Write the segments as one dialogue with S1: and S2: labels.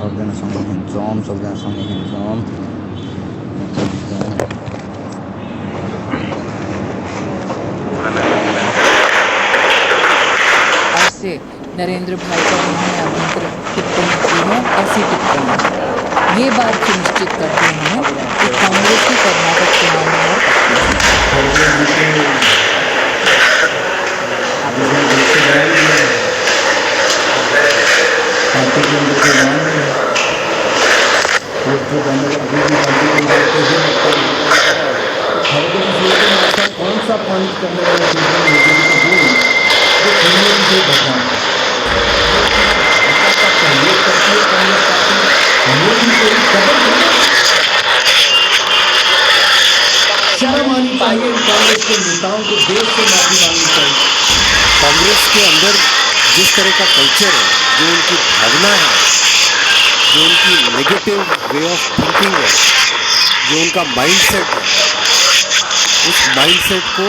S1: 석연의 성의 좀 석연의 성의 좀
S2: आज से नरेंद्र भाई पर उन्होंने आभ्यंतरीण टिप्पणी की है। ऐसी टिप्पणी ये बात सुनिश्चित करते हैं कि कांग्रेस की कर्नाटक चुनाव में और
S1: पार्टी के अंदर जो मान है पोस्टर बनने का भी पार्टी के अंदर कैसे लगता है हर कोई सोचते हैं ऐसा कौन सा पानी करने वाला चीज़ है जो सुनने की जो घटना ऐसा पहले करती है कांग्रेस पार्टी मोदी कोई कदम शर्म आनी चाहिए कांग्रेस के नेताओं को देश से माफी मांगनी चाहिए।
S3: कांग्रेस के अंदर जिस तरह का कल्चर है, जो उनकी भावना है, जो उनकी नेगेटिव वे ऑफ थिंकिंग है, जो उनका माइंडसेट है, उस माइंडसेट को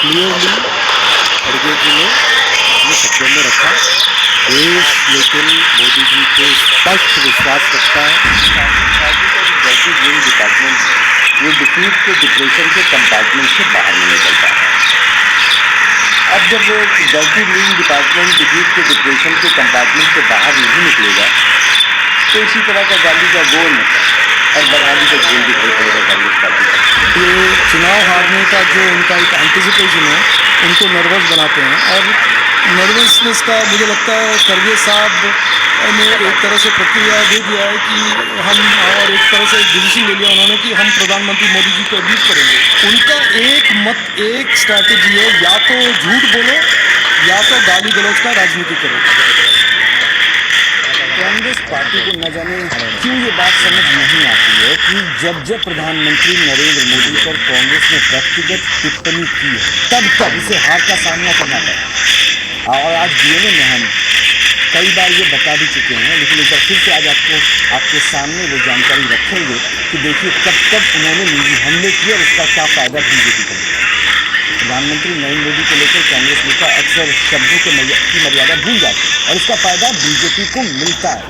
S3: क्लियरली खड़गे जी ने अपने शब्दों में रखा। देश लेकिन मोदी जी पे स्पष्ट विश्वास रखता है। डिपार्टमेंट ये डिफीट के डिप्रेशन के कंपार्टमेंट से बाहर नहीं निकलता है। अब जब डर्टी लीग डिपार्टमेंट डिफीट के डिप्रेशन के कंपार्टमेंट से बाहर नहीं निकलेगा तो इसी तरह का गांधी का गोल और बरहाली का गोल दिखाई पड़ेगा कांग्रेस पार्टी का। ये चुनाव हारने का जो उनका एक एंटिसिपेशन है उनको नर्वस बनाते हैं और नर्वसनेस का मुझे लगता है खड़गे साहब ने एक तरह से प्रक्रिया दे दिया है कि हम और एक तरह से डिसीजन ले लिया उन्होंने कि हम प्रधानमंत्री मोदी जी को एग्रीड करेंगे। उनका एक मत एक स्ट्रैटेजी है, या तो झूठ बोलो या तो गाली गलौज का राजनीति करो। कांग्रेस पार्टी को न जाने क्यों ये बात समझ नहीं आती है कि जब प्रधानमंत्री नरेंद्र मोदी पर कांग्रेस ने व्यक्तिगत टिप्पणी की है तब इसे हार का सामना करना पड़ा। और आज डीएनए में हम कई बार ये बता भी चुके हैं, लेकिन एक बार फिर से आज आपके सामने वो जानकारी रखेंगे कि देखिए कब उन्होंने निजी हमले किए और उसका क्या फायदा बीजेपी को। प्रधानमंत्री नरेंद्र मोदी को लेकर कांग्रेस नेता अक्सर शब्दों की मर्यादा भूल जाते हैं और इसका फायदा बीजेपी को मिलता है।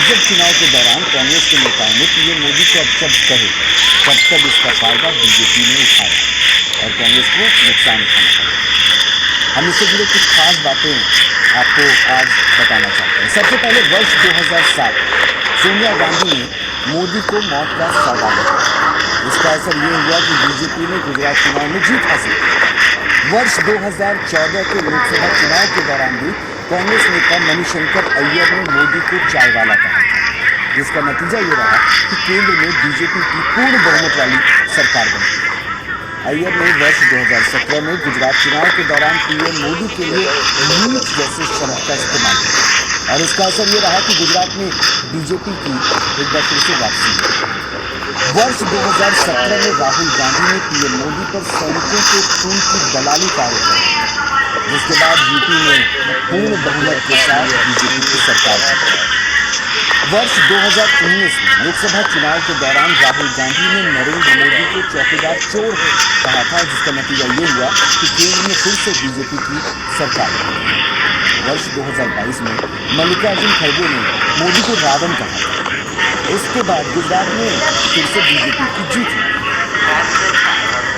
S3: जब चुनाव के दौरान कांग्रेस के नेताओं ने पीएम मोदी को अब कहे तब इसका फायदा बीजेपी ने उठाया और कांग्रेस को नुकसान उठाना पड़ा। हम इससे जुड़े कुछ खास बातें आपको आज बताना चाहते हैं। सबसे पहले वर्ष 2007 सोनिया गांधी ने मोदी को मौत का सौदा दिया। इसका असर ये हुआ कि बीजेपी ने गुजरात चुनाव में जीत हासिल की। वर्ष 2014 के लोकसभा चुनाव के दौरान भी कांग्रेस नेता मणिशंकर अय्यर ने मोदी को चाय वाला कहा था, जिसका नतीजा ये रहा कि केंद्र में बीजेपी की पूर्ण बहुमत वाली सरकार बनी। अय्यर ने वर्ष 2017 में गुजरात चुनाव के दौरान पीएम मोदी के लिए नीच जैसे शब्द का इस्तेमाल किया और इसका असर ये रहा कि गुजरात में बीजेपी की एक बार फिर से वापसी हुई। वर्ष 2017 में राहुल गांधी ने पीएम मोदी पर सैनिकों के खून की दलाली का आरोप लगाया, जिसके बाद यूपी में पूर्ण बहुमत के साथ बीजेपी की सरकार बनी। वर्ष 2019 में लोकसभा चुनाव के दौरान राहुल गांधी ने नरेंद्र मोदी को चौकीदार चोर कहा था, जिसका नतीजा ये हुआ कि केंद्र में फिर से बीजेपी की सरकार बनी। वर्ष 2022 में मल्लिकार्जुन खड़गे ने मोदी को रावण कहा था। इसके बाद गुजरात में फिर से बीजेपी की जीत हुई।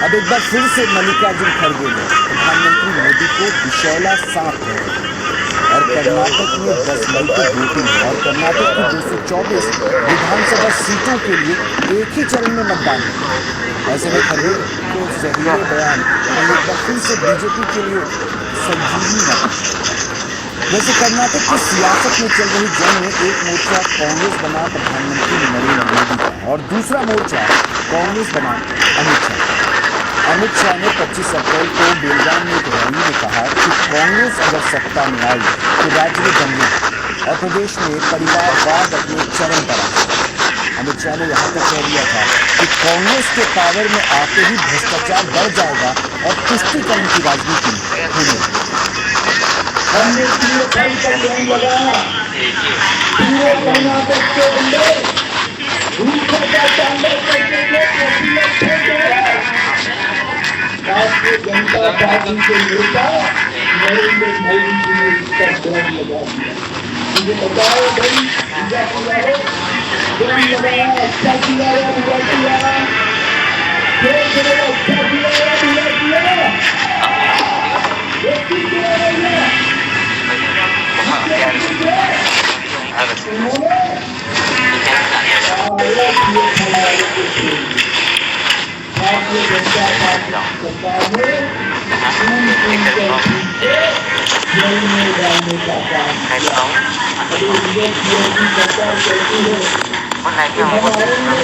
S3: अब एक बार फिर से मल्लिकार्जुन खड़गे ने प्रधानमंत्री मोदी को विषैला सांप कहा और कर्नाटक में 10 मई को वोटिंग है और कर्नाटक की 224 विधानसभा सीटों के लिए एक ही चरण में मतदान है। ऐसे में खड़गे को जहरीले बयान एक बार फिर से बीजेपी के लिए संजीवनी बना। वैसे कर्नाटक की सियासत में चल रही जंग में एक मोर्चा कांग्रेस बना प्रधानमंत्री नरेंद्र मोदी का और दूसरा मोर्चा कांग्रेस बना अमित शाह। अमित शाह ने 25 अप्रैल को बेलगाम में एक रैली में कहा कि कांग्रेस अगर सत्ता में आई तो राज्य में दंगे और प्रदेश में परिवारवाद अपने चरम पर आ। अमित शाह ने यहाँ तक कह दिया था कि कांग्रेस के पावर में आते ही भ्रष्टाचार बढ़ जाएगा और तुष्टीकरण की राजनीति होगी।
S4: राष्ट्रीय जनता पार्टी के नेता नरेंद्र मोदी जी ने इसका दौर लगा दिया।
S1: मुझे बताओ भाई पूजा किया है, ड्रम लगाया, अच्छा किया है, पूजा किया, फिर चलो अच्छा किया है, पूजा किया, एक चीज किया है भैया, उन्होंने भारतीय जनता पार्टी सरकार ने जेल में डालने का काम किया। अभी विजय की सरकार कहती है कि हमारे लिए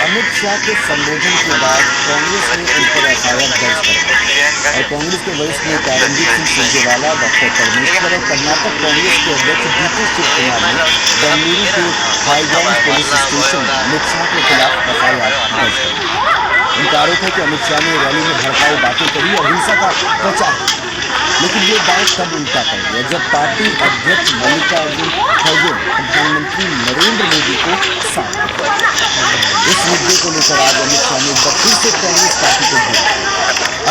S3: अमित शाह के संबोधन के बाद कांग्रेस ने उन पर एफआईआर दर्ज कर और कांग्रेस के वरिष्ठ नेता रणदीप सिंह सुरजेवाला, डॉक्टर परमेश्वर और कर्नाटक कांग्रेस के अध्यक्ष डीके शिवकुमार ने बेंगलुरु के हाईग्राउंड पुलिस स्टेशन में अमित शाह के खिलाफ एफआईआर दर्ज कर। उनका आरोप है कि अमित शाह ने रैली में भड़काऊ बातें करी और हिंसा का प्रचार, लेकिन ये दाव तब उल्टा पड़ गया जब पार्टी अध्यक्ष मल्लिकार्जुन खड़गे प्रधानमंत्री नरेंद्र मोदी को साथ दिया। इस मुद्दे को लेकर आज अमित शाह ने एक बार फिर से कांग्रेस पार्टी को घेरा।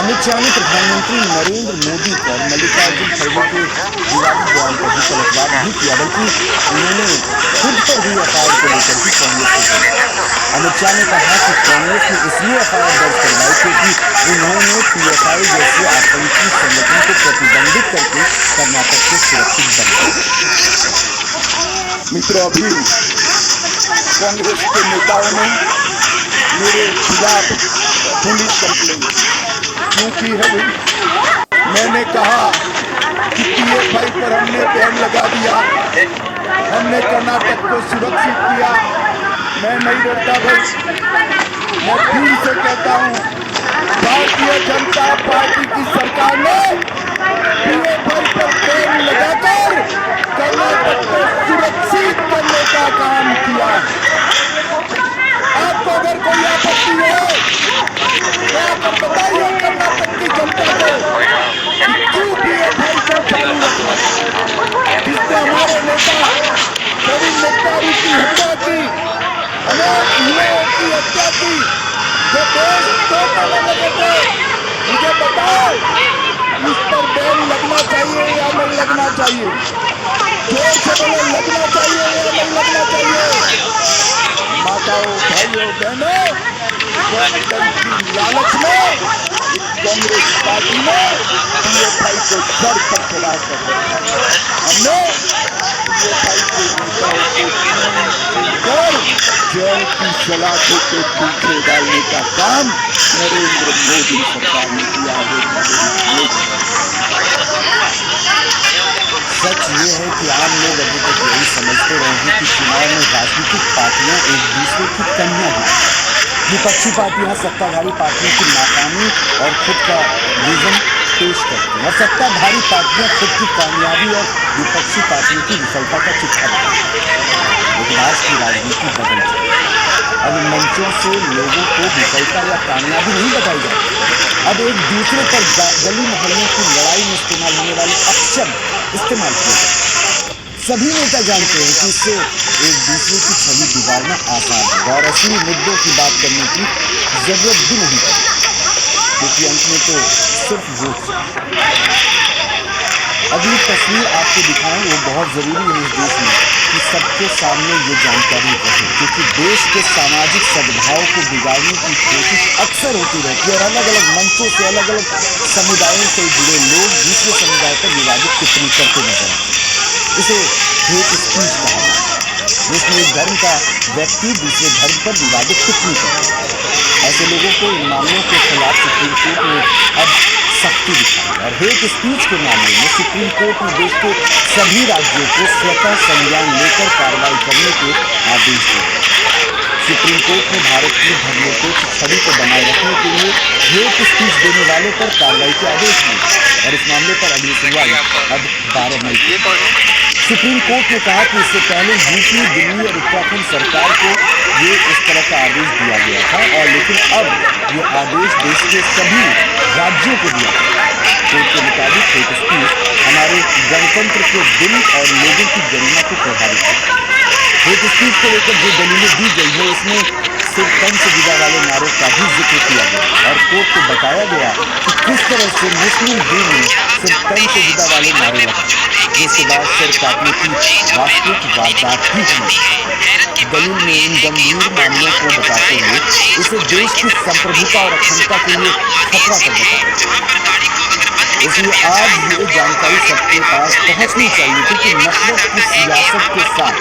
S3: अमित शाह ने प्रधानमंत्री नरेंद्र मोदी पर मल्लिकार्जुन खड़गे के विवादित बयान पर भी पलटवार नहीं किया, बल्कि उन्होंने खुद पर भी एफआईआर को लेकर भी कांग्रेस को घेरा। अमित शाह ने कहा कि कांग्रेस ने इसलिए एफआईआर दर्ज करवाई क्योंकि उन्होंने पीएफआई जैसे आतंकी संगठन को प्रतिबंधित करके कर्नाटक को सुरक्षित बनाया।
S1: मित्रों, अभी कांग्रेस के नेताओं ने मेरे खिलाफ पुलिस कंप्लेंट क्यों की है भाई? मैंने कहा कि पीएफआई पर हमने बैन लगा दिया, हमने कर्नाटक को सुरक्षित किया। मैं नहीं डरता भाई, मैं फिर से कहता हूँ, भारतीय जनता पार्टी की सरकार ने पीएफआई पर बैन लगाकर कर्नाटक को सुरक्षित करने का काम किया। आपको अगर कोई आपत्ति है तो आप बताइए कर्नाटक की जनता को क्यों पीएफआई को चालू रखा, जिसने हमारे नेता प्रवीण नेतारू की हत्या की, अनेक युवाओं की हत्या की, जो देश तोड़ने लगे थे। मुझे बताओ इस पर बैन लगना चाहिए या नहीं लगना चाहिए? जोर से बोले, लगना चाहिए या नहीं लगना चाहिए? माताओं, भाइयों, बहनों, लालच में कांग्रेस पार्टी ने पीएफआई को सर पर चढ़ा कर हमने पीएफआई के नेताओं को जेल की सलाखों के पीछे डालने का काम नरेंद्र मोदी सरकार ने किया है।
S3: सच ये है कि आम लोग अभी तक यही समझते रहे हैं कि चुनाव में राजनीतिक पार्टियां एक दूसरे की कन्या हैं। विपक्षी पार्टियां सत्ताधारी पार्टियों की नाकामी और खुद का विजन पेश करती हैं और सत्ताधारी पार्टियां खुद की कामयाबी और विपक्षी पार्टियों की विफलता का चिट्ठा बताती हैं। लेकिन आज की राजनीति बदल चुकी है। अब मंचों से लोगों को विफलता या कामयाबी नहीं बताई जाती, अब एक दूसरे पर गली मोहल्लों की लड़ाई में इस्तेमाल होने वाले अपशब्द इस्तेमाल किए जाते हैं। सभी नेता जानते हैं कि इससे एक दूसरे की छवि बिगाड़ना आसान है और असली मुद्दों की बात करने की जरूरत भी नहीं पड़ती, क्योंकि अंत में तो सिर्फ वोट। अगली तस्वीर आपको दिखाएं, वो बहुत जरूरी है इस देश में कि सबके सामने ये जानकारी रहे, क्योंकि देश के सामाजिक सद्भाव को बिगाड़ने की कोशिश अक्सर होती रहती है और अलग अलग मंचों से अलग अलग समुदायों से जुड़े लोग दूसरे समुदाय पर विवादित टिप्पणी करते नजर आते हैं। इसे हेट स्पीच कहा जाता है, जिसमें एक धर्म का व्यक्ति दूसरे धर्म पर विवादित टिप्पणी करता है। ऐसे लोगों को इन मामलों के खिलाफ सुप्रीम कोर्ट ने अब सख्ती दिखाई और हेट स्पीच के मामले में सुप्रीम कोर्ट ने देश के सभी राज्यों को स्वतः संज्ञान लेकर कार्रवाई करने के आदेश दिए। सुप्रीम कोर्ट ने भारत की धर्मनिरपेक्ष छवि को बनाए रखने के लिए हेट स्पीच देने वालों पर कार्रवाई के आदेश दिए और इस मामले पर अगली सुनवाई अब 12 मई को। सुप्रीम कोर्ट ने कहा कि इससे पहले यूपी, दिल्ली और उत्तराखंड सरकार को ये इस तरह का आदेश दिया गया था और लेकिन अब ये आदेश देश के सभी राज्यों को दिया गया। कोर्ट के मुताबिक हेट स्पीच हमारे गणतंत्र के दिल और लोगों की गरिमा को प्रभावित करता है। हेट स्पीच को लेकर जो दलीलें दी गई है उसमें सिर्फ तन से जुदा वाले नारों का भी जिक्र किया गया और कोर्ट को बताया गया कि किस तरह से मुस्लिम लीग ने सिर्फ तन से जुदा वाले नारे लगाए, जिसके बाद सिर काटने की वास्तविक वारदात भी हुई। दलील में इन गंभीर मामलों को बताते हुए इसे देश की संप्रभुता और अखंडता के लिए खतरा कर बताया। इसलिए आज ये जानकारी सबके पास पहुंचनी चाहिए क्योंकि नफरत की सियासत के साथ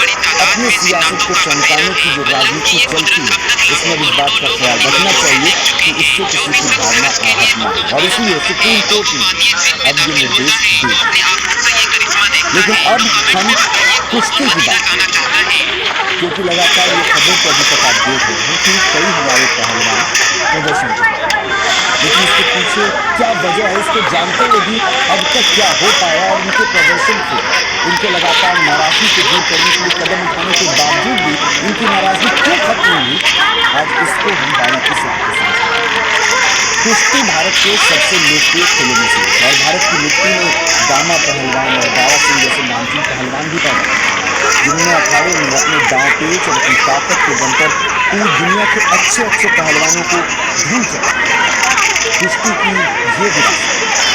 S3: अपनी सियासत को चमकाने की जो राजनीति चलती है इसमें इस बात का ख्याल रखना चाहिए कि इससे किसी की भावना आहत न हो और इसलिए सुप्रीम कोर्ट ने अब ये निर्देश दिए। लेकिन अब हम कुश्ती की बात क्योंकि लगातार ये खबरों को अभी तक आप देख रहे हैं कि कई हमारे पहलवान प्रदर्शन कर रहे हैं, लेकिन इसके पीछे क्या वजह है इसको जानते हुए भी अब तक क्या हो पाया और उनके प्रदर्शन से उनके लगातार नाराजगी को दूर करने के लिए कदम उठाने के बावजूद भी उनकी नाराजगी क्यों खत्म नहीं हुई, आज इसको हम बारीकी से आपको समझाएंगे। कुश्ती भारत के सबसे लोकप्रिय खेलों में से और भारत की मिट्टी में दामा पहलवान और दारा सिंह जैसे नामचीन पहलवान भी पैदा हुए जिन्होंने अखाड़े में अपने दांव पेच और अपनी ताकत के दम पर पूरी दुनिया के अच्छे पहलवानों को धूल चढ़ाया। कुश्ती की ये विरासत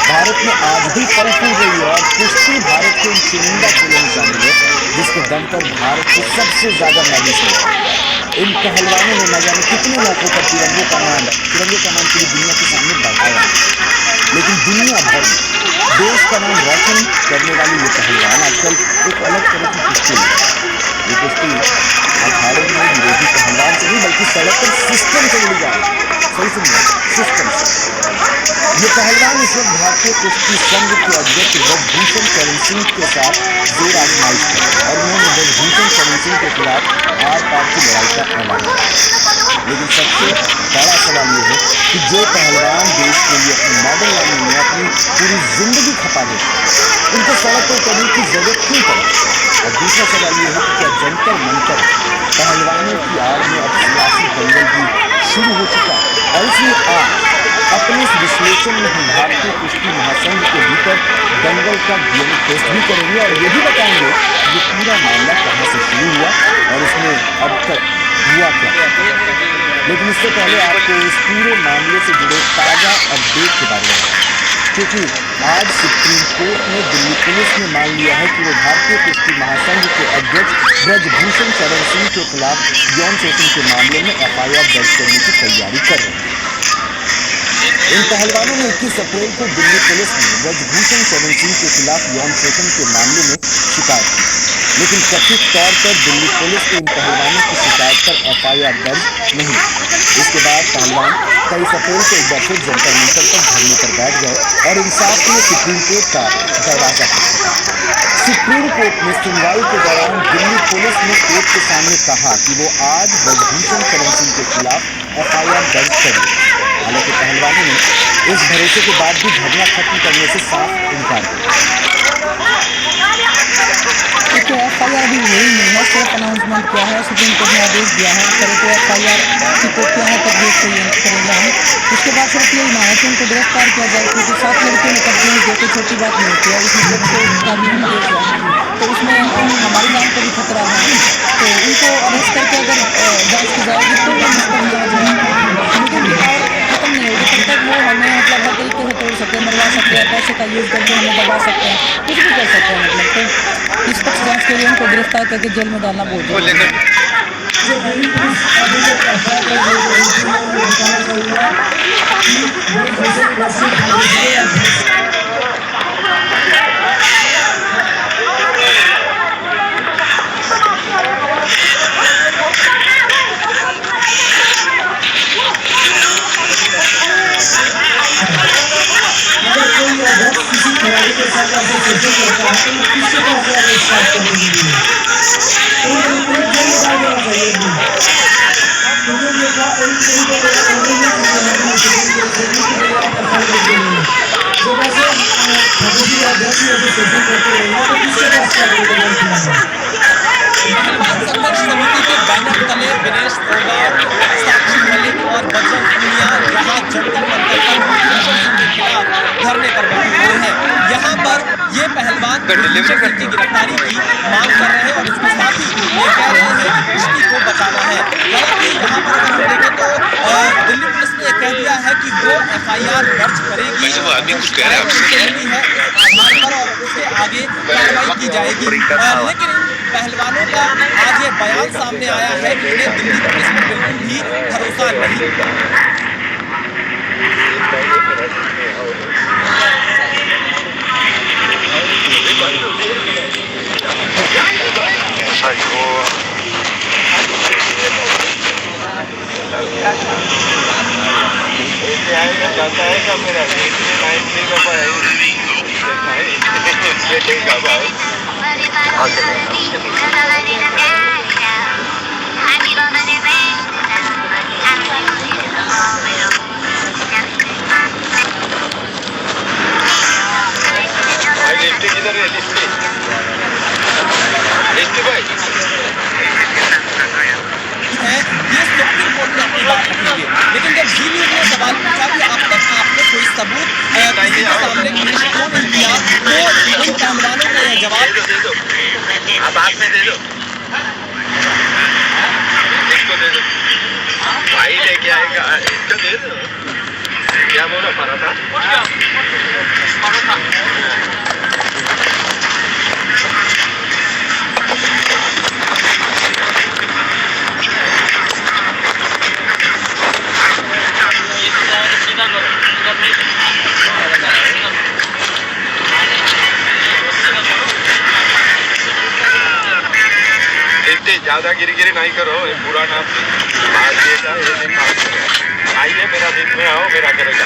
S3: भारत में आज भी फल फूल रही है और कुश्ती भारत के इन चुनिंदा खेलों में शामिल है जिसके दम पर भारत को सबसे ज्यादा मेडल्स मिले। इन पहलवानों ने न जाने कितने मौकों पर तिरंगे का मान पूरी दुनिया के सामने बढ़ाया, लेकिन दुनिया भर में देश का नाम रोशन करने वाले ये पहलवान आजकल एक अलग तरह की कुश्ती है। ये कुश्ती अखाड़े में विरोधी पहलवान से नहीं बल्कि सड़क पर सिस्टम से मिल जा रहा है। सही सुनिए, सिस्टम से। ये पहलवान इस वक्त भारतीय कुश्ती संघ के अध्यक्ष ब्रजभूषण शरण सिंह के साथ जोर आजमाइश कर और उन्होंने ब्रजभूषण शरण सिंह के खिलाफ आर पार की लड़ाई का ऐलान किया। लेकिन सबसे बड़ा सवाल ये है कि जो पहलवान देश के लिए अपने मेडल लाने में अपनी पूरी जिंदगी खपा देते उनको सड़क पर उतरने की जरूरत क्यों पड़ी। और दूसरा सवाल ये है कि क्या जंतर मंतर पहलवानों की आड़ में अब सियासी दंगल भी शुरू हो चुका है। और इसलिए आज अपने इस विश्लेषण में हम भारतीय कुश्ती महासंघ के भीतर दंगल का डीएनए टेस्ट भी करेंगे और ये भी बताएंगे ये पूरा मामला कहाँ से शुरू हुआ और इसमें अब तक हुआ क्या। लेकिन इससे पहले आपको इस पूरे मामले से जुड़े ताज़ा अपडेट के बारे में क्योंकि आज सुप्रीम कोर्ट ने दिल्ली पुलिस ने मान लिया है कि वो भारतीय कुश्ती महासंघ के अध्यक्ष ब्रजभूषण शरण सिंह के खिलाफ यौन शोषण के मामले में एफआईआर दर्ज करने की तैयारी कर रहे हैं। इन पहलवानों ने 21 अप्रैल को दिल्ली पुलिस ने ब्रजभूषण शरण सिंह के खिलाफ यौन शोषण के मामले में शिकायत की, लेकिन कथित तौर पर दिल्ली पुलिस ने इन पहलवानों की शिकायत पर एफआईआर दर्ज नहीं की। इसके बाद पहलवान 23 अप्रैल को एक बार फिर जंतर मंतर पर धरने पर बैठ गए और इंसाफ के लिए सुप्रीम कोर्ट का दरवाजा खटखटाया। सुप्रीम कोर्ट में सुनवाई के दौरान दिल्ली पुलिस ने कोर्ट के सामने कहा कि वो आज ब्रजभूषण शरण सिंह के खिलाफ एफआईआर दर्ज करेगी। हालांकि पहलवानों ने इस भरोसे के बाद भी धरना खत्म करने से साफ इनकार किया।
S2: तो एफआईआर भी हुई नहीं है, सिर्फ अनाउंसमेंट किया है, सुप्रीम कोर्ट ने आदेश दिया है करे तो एफआईआर की कॉपियाँ हैं तब देख करेंगे हम। उसके बाद सिर्फ यही मांग है कि उनको गिरफ्तार किया जाए क्योंकि 7 लड़कियों ने कब्जे में कोई छोटी बात नहीं होती है। उसमें सबसे कानून देश है तो उसमें हमारी जान को भी खतरा है, तो उनको अरेस्ट करके अगर जाँच की जाएगी तो लेकिन और खत्म नहीं होगी तब तक वो हमें मतलब हर तरीके से तोड़ सकते हैं, मरवा सकते हैं, पैसे का यूज़ करके हमें दबा सकते हैं, कुछ भी कर सकते हैं। मतलब तो इस पक्ष जाँच के लिए उनको गिरफ्तार करके जेल में डालना बहुत जरूरी है। संघर्ष समिति के बैनर तले विनेश फोगाट, साक्षी मलिक और बजरंग पूनिया यहाँ जंतर मंतर पर भूषण सिंह के खिलाफ धरने पर बैठे हुए हैं। यहाँ पर ये पहलवान भूषण सिंह की गिरफ्तारी की मांग कर रहे हैं और इसके साथ ही ये कह रहे हैं कि कुश्ती को बचाना है। हालांकि यहाँ पर अगर हम देखें तो दिल्ली पुलिस ने कह दिया है कि वो FIR दर्ज करेगी, मिली है आधार पर और उसके आगे कार्रवाई की जाएगी। लेकिन पहलवानों का आज ये बयान सामने आया है कि इन्हें दिल्ली पुलिस पर बिल्कुल भी भरोसा नहीं।
S4: जाता है का मेरा किधर है
S2: ये सुप्रीम कोर्ट में अपनी बात रखेंगे। लेकिन जब जी न्यूज ने सवाल पूछा कि आपने कोई सबूत किसी के सामने पेश क्यों नहीं किया, तो उन पहलवानों का यह जवाब
S4: आप हाथ में दे दो, इसको दे दो, भाई लेके आएगा, इसको दे दो। क्या बोला पराठा? ज्यादा गिरी नहीं करो, पूरा नाम आइए मेरा बीच में आओ, मेरा करेगा।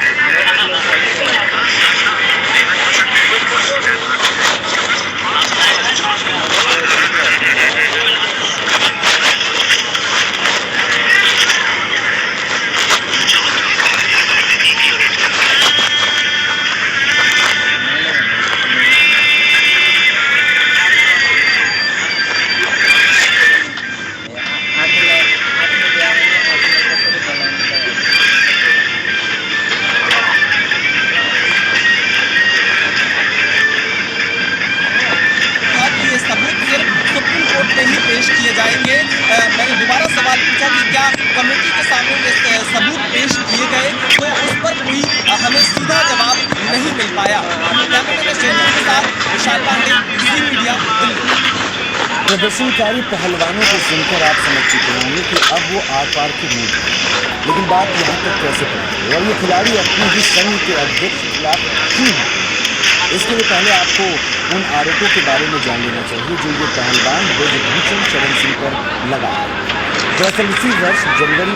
S2: मैंने दोबारा सवाल पूछा कि क्या कमेटी के सामने ये सबूत पेश किए गए, तो उस पर कोई हमें सीधा जवाब नहीं मिल पाया। कैमरामैन शेखर के साथ विशाल पांडे, जी मीडिया, दिल्ली।
S3: प्रदर्शनकारी पहलवानों को सुनकर आप समझ चुके होंगे कि अब वो आर पार की मूड है, लेकिन बात यहाँ तक कैसे पहुँची और ये खिलाड़ी अपने ही संघ के अध्यक्ष के खिलाफ क्यों है, इसके लिए पहले आपको उन आरोपों के बारे में जान लेना चाहिए जो ये पहलवान ब्रजभूषण शरण सिंह पर लगा है। दरअसल इसी वर्ष जनवरी